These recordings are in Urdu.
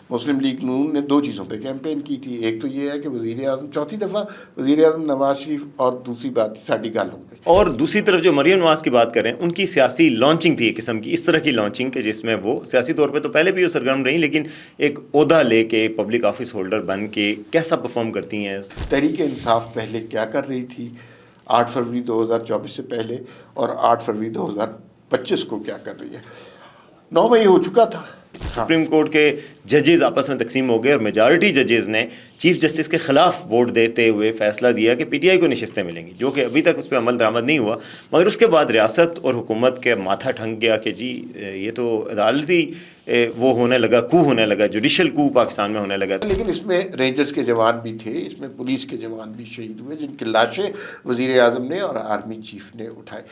مسلم لیگ نون نے دو چیزوں پہ کیمپین کی تھی. ایک تو یہ ہے کہ وزیر اعظم چوتھی دفعہ وزیر اعظم نواز شریف, اور دوسری بات ساڈی گل ہو گئی. اور دوسری طرف جو مریم نواز کی بات کریں, ان کی سیاسی لانچنگ تھی ایک قسم کی, اس طرح کی لانچنگ کہ جس میں وہ سیاسی طور پہ تو پہلے بھی وہ سرگرم رہی, لیکن ایک عہدہ لے کے پبلک آفس ہولڈر بن کے کیسا پرفارم کرتی ہیں. تحریک انصاف پہلے کیا کر رہی تھی 8 فروری 2024 سے پہلے, اور 8 فروری 2025 کو کیا کر رہی ہے. 9 مئی ہو چکا تھا. سپریم کورٹ کے ججز آپس میں تقسیم ہو گئے اور میجارٹی ججز نے چیف جسٹس کے خلاف ووٹ دیتے ہوئے فیصلہ دیا کہ پی ٹی آئی کو نشستیں ملیں گی, جو کہ ابھی تک اس پہ عمل درآمد نہیں ہوا. مگر اس کے بعد ریاست اور حکومت کے ماتھا ٹھنک گیا کہ جی یہ تو عدالتی وہ ہونے لگا, کو ہونے لگا, جوڈیشل کو پاکستان میں ہونے لگا. لیکن اس میں رینجرز کے جوان بھی تھے, اس میں پولیس کے جوان بھی شہید ہوئے, جن کی لاشیں وزیر اعظم نے اور آرمی چیف نے اٹھائے.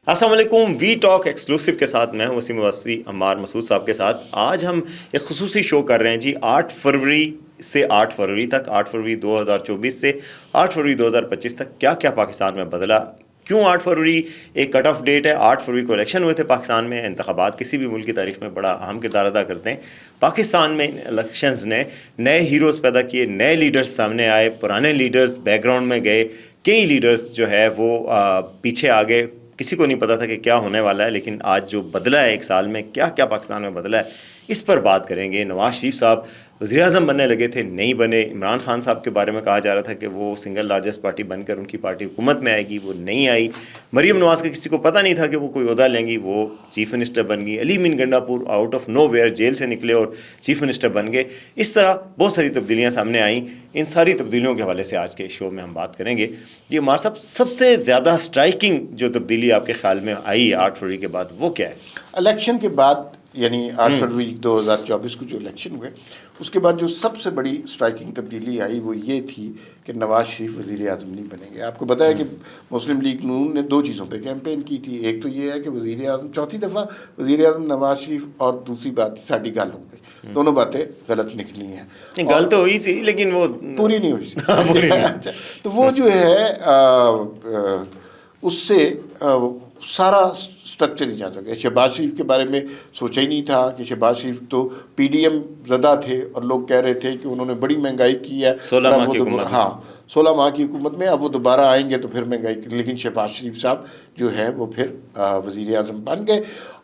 السلام علیکم. وی ٹاک ایکسکلوسیو کے ساتھ میں ہوں وسیم واسطی, عمار مسعود صاحب کے ساتھ. آج ہم ایک خصوصی شو کر رہے ہیں جی, 8 فروری سے 8 فروری تک, 8 فروری 2024 سے 8 فروری 2025 تک کیا کیا پاکستان میں بدلا. کیوں 8 فروری ایک کٹ آف ڈیٹ ہے؟ 8 فروری کو الیکشن ہوئے تھے پاکستان میں. انتخابات کسی بھی ملک کی تاریخ میں بڑا اہم کردار ادا کرتے ہیں. پاکستان میں الیکشنز نے نئے ہیروز پیدا کیے, نئے لیڈرز سامنے آئے, پرانے لیڈرز بیک گراؤنڈ میں گئے, کئی لیڈرز جو ہے وہ پیچھے آ گئے. کسی کو نہیں پتا تھا کہ کیا ہونے والا ہے, لیکن آج جو بدلا ہے ایک سال میں, کیا کیا پاکستان میں بدلا ہے, اس پر بات کریں گے. نواز شریف صاحب وزیر اعظم بننے لگے تھے, نہیں بنے. عمران خان صاحب کے بارے میں کہا جا رہا تھا کہ وہ سنگل لارجسٹ پارٹی بن کر ان کی پارٹی حکومت میں آئے گی, وہ نہیں آئی. مریم نواز کا کسی کو پتہ نہیں تھا کہ وہ کوئی عہدہ لیں گی, وہ چیف منسٹر بن گئی. علی Amin Gandapur out of nowhere jail سے نکلے اور چیف منسٹر بن گئے. اس طرح بہت ساری تبدیلیاں سامنے آئیں. ان ساری تبدیلیوں کے حوالے سے آج کے شو میں ہم بات کریں گے. یہ عمار صاحب, سب سے زیادہ اسٹرائکنگ جو تبدیلی آپ کے خیال میں آئی 8 فروری کے بعد, وہ کیا ہے؟ الیکشن کے بعد, یعنی 8 فروری 2024 کو جو الیکشن ہوئے, اس کے بعد جو سب سے بڑی اسٹرائکنگ تبدیلی آئی وہ یہ تھی کہ نواز شریف وزیر اعظم نہیں بنیں گے. آپ کو بتایا کہ مسلم لیگ نون نے دو چیزوں پہ کیمپین کی تھی. ایک تو یہ ہے کہ وزیر اعظم چوتھی دفعہ وزیر اعظم نواز شریف, اور دوسری بات ساڈی گل ہو گئی. دونوں باتیں غلط نکلی ہیں. گل تو ہوئی سی لیکن وہ پوری نہیں ہوئی. تو وہ جو ہے اس سے سارا اسٹرکچر ہی جان گیا. شہباز شریف کے بارے میں سوچا ہی نہیں تھا کہ شہباز شریف تو پی ڈی ایم زدہ تھے, اور لوگ کہہ رہے تھے کہ انہوں نے بڑی مہنگائی کی ہے. 16 ماہ کی حکومت. ہاں, 16 ماہ کی حکومت میں اب وہ دوبارہ آئیں گے تو پھر مہنگائی. لیکن شہباز شریف صاحب جو ہے وہ پھر وزیر اعظم بن گئے.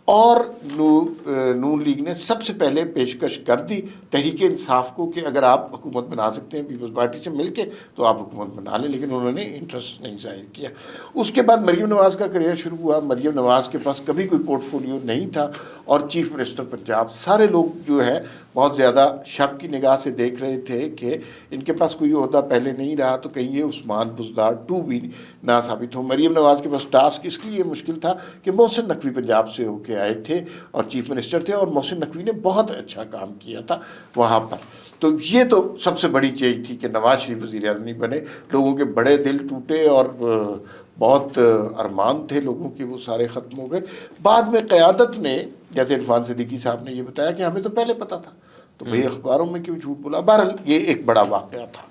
اور نون لیگ نے سب سے پہلے پیشکش کر دی تحریک انصاف کو کہ اگر آپ حکومت بنا سکتے ہیں پیپلز پارٹی سے مل کے تو آپ حکومت بنا لیں, لیکن انہوں نے انٹرسٹ نہیں ظاہر کیا. اس کے بعد مریم نواز کا کریئر شروع ہوا. مریم نواز کے پاس کبھی کوئی پورٹ فولیو نہیں تھا, اور چیف منسٹر پنجاب. سارے لوگ جو ہے بہت زیادہ شک کی نگاہ سے دیکھ رہے تھے کہ ان کے پاس کوئی عہدہ پہلے نہیں رہا تو کہیں یہ عثمان بزدار 2 بھی نہ ثابت ہو. مریم نواز کے پاس ٹاسک اس لیے مشکل تھا کہ محسن نقوی پنجاب سے ہو کے آئے تھے اور چیف منسٹر تھے, اور محسن نقوی نے بہت اچھا کام کیا تھا وہاں پر. تو یہ تو سب سے بڑی چیز تھی کہ نواز شریف وزیر اعظم نہیں بنے. لوگوں کے بڑے دل ٹوٹے اور بہت ارمان تھے لوگوں کے, وہ سارے ختم ہو گئے. بعد میں قیادت نے, جیسے عرفان صدیقی صاحب نے یہ بتایا کہ ہمیں تو پہلے پتہ تھا, تو بھئی اخباروں میں کیوں جھوٹ بولا. بہرحال یہ ایک بڑا واقعہ تھا.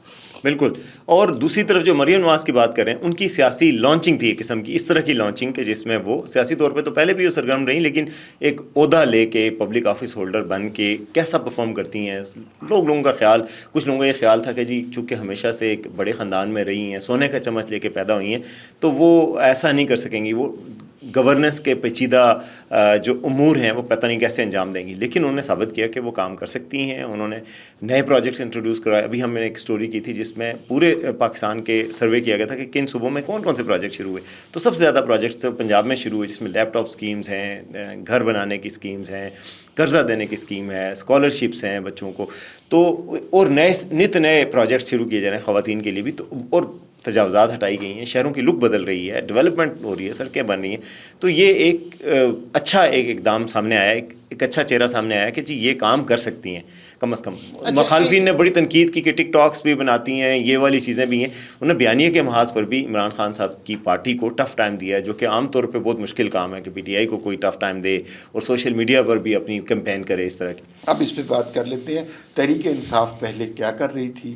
بالکل. اور دوسری طرف جو مریم نواز کی بات کریں, ان کی سیاسی لانچنگ تھی ایک قسم کی, اس طرح کی لانچنگ کہ جس میں وہ سیاسی طور پہ تو پہلے بھی وہ سرگرم رہی, لیکن ایک عہدہ لے کے پبلک آفس ہولڈر بن کے کیسا پرفارم کرتی ہیں. لوگوں کا خیال, کچھ لوگوں کا یہ خیال تھا کہ جی چونکہ ہمیشہ سے ایک بڑے خاندان میں رہی ہیں, سونے کا چمچ لے کے پیدا ہوئی ہیں, تو وہ ایسا نہیں کر سکیں گی. وہ گورننس کے پیچیدہ جو امور ہیں وہ پتہ نہیں کیسے انجام دیں گی, لیکن انہوں نے ثابت کیا کہ وہ کام کر سکتی ہیں. انہوں نے نئے پروجیکٹس انٹروڈیوس کروائے. ابھی ہم نے ایک سٹوری کی تھی جس میں پورے پاکستان کے سروے کیا گیا تھا کہ کن صوبوں میں کون کون سے پروجیکٹ شروع ہوئے. تو سب سے زیادہ پروجیکٹس پنجاب میں شروع ہوئے, جس میں لیپ ٹاپ اسکیمز ہیں, گھر بنانے کی اسکیمز ہیں, قرضہ دینے کی اسکیم ہے, اسکالرشپس ہیں بچوں کو, تو اور نئے پروجیکٹ شروع کیے جا رہے ہیں خواتین کے لیے بھی. تو اور تجاوزات ہٹائی گئی ہیں, شہروں کی لک بدل رہی ہے, ڈیولپمنٹ ہو رہی ہے, سڑکیں بن رہی ہیں. تو یہ ایک اچھا اقدام سامنے آیا, ایک اچھا چہرہ سامنے آیا کہ جی یہ کام کر سکتی ہیں کم از کم. مخالفین نے بڑی تنقید کی کہ ٹک ٹاکس بھی بناتی ہیں, یہ والی چیزیں بھی ہیں. انہوں نے بیانیے کے محاذ پر بھی عمران خان صاحب کی پارٹی کو ٹف ٹائم دیا ہے, جو کہ عام طور پہ بہت مشکل کام ہے کہ پی ٹی آئی کو کوئی ٹف ٹائم دے اور سوشل میڈیا پر بھی اپنی کیمپین کرے اس طرح کی. اب اس پہ بات کر لیتے ہیں. تحریک انصاف پہلے کیا کر رہی تھی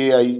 AI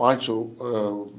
500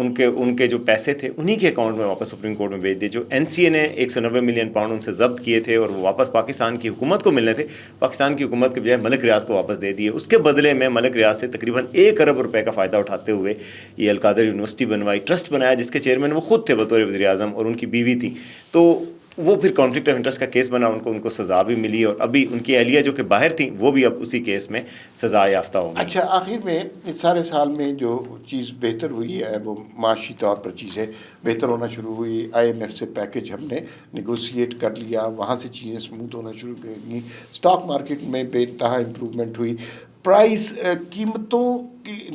ان کے جو پیسے تھے انہی کے اکاؤنٹ میں واپس سپریم کورٹ میں بھیج دیے. جو NCA نے 190 ملین پاؤنڈ ان سے ضبط کیے تھے اور وہ واپس پاکستان کی حکومت کو ملنے تھے, پاکستان کی حکومت کے بجائے ملک ریاض کو واپس دے دیے. اس کے بدلے میں ملک ریاض سے تقریباً 1 ارب روپے کا فائدہ اٹھاتے ہوئے یہ القادر یونیورسٹی بنوائی, ٹرسٹ بنایا جس کے چیئرمین وہ خود تھے بطور وزیر اعظم, اور ان کی بیوی تھی. تو وہ پھر کانفلکٹ آف انٹرسٹ کا کیس بنا, ان کو سزا بھی ملی, اور ابھی ان کی اہلیہ جو کہ باہر تھیں وہ بھی اب اسی کیس میں سزا یافتہ ہو گئی. اچھا, آخر میں اس سارے سال میں جو چیز بہتر ہوئی ہے وہ معاشی طور پر چیزیں بہتر ہونا شروع ہوئی. IMF سے پیکج ہم نے نیگوسیٹ کر لیا, وہاں سے چیزیں اسموتھ ہونا شروع کر گئیں. اسٹاک مارکیٹ میں بے انتہا امپرومنٹ ہوئی. پرائز قیمتوں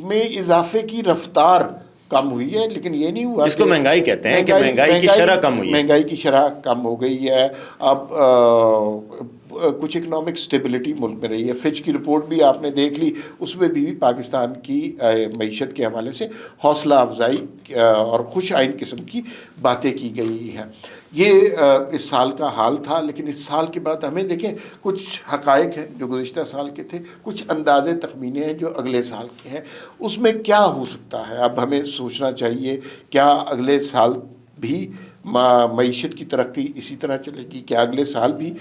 میں اضافے کی رفتار کم ہوئی ہے, لیکن یہ نہیں ہوا جس کو مہنگائی کہتے ہیں کہ مہنگائی کی شرح کم ہوئی ہے. مہنگائی کی شرح کم ہو گئی ہے. اب کچھ اکنامک سٹیبلٹی ملک میں رہی ہے. فچ کی رپورٹ بھی آپ نے دیکھ لی, اس میں بھی پاکستان کی معیشت کے حوالے سے حوصلہ افزائی اور خوش آئند قسم کی باتیں کی گئی ہیں. یہ اس سال کا حال تھا, لیکن اس سال کے بعد ہمیں دیکھیں کچھ حقائق ہیں جو گزشتہ سال کے تھے, کچھ اندازے تخمینے ہیں جو اگلے سال کے ہیں. اس میں کیا ہو سکتا ہے اب ہمیں سوچنا چاہیے. کیا اگلے سال بھی معیشت کی ترقی اسی طرح چلے گی؟ کیا اگلے سال بھی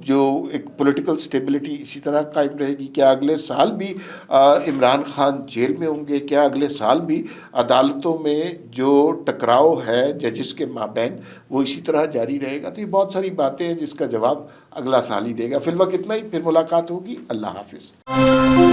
جو ایک پولیٹیکل سٹیبلٹی اسی طرح قائم رہے گی؟ کیا اگلے سال بھی عمران خان جیل میں ہوں گے؟ کیا اگلے سال بھی عدالتوں میں جو ٹکراؤ ہے ججز کے مابین وہ اسی طرح جاری رہے گا؟ تو یہ بہت ساری باتیں ہیں جس کا جواب اگلا سال ہی دے گا. فی الوقت اتنا ہی, پھر ملاقات ہوگی. اللہ حافظ.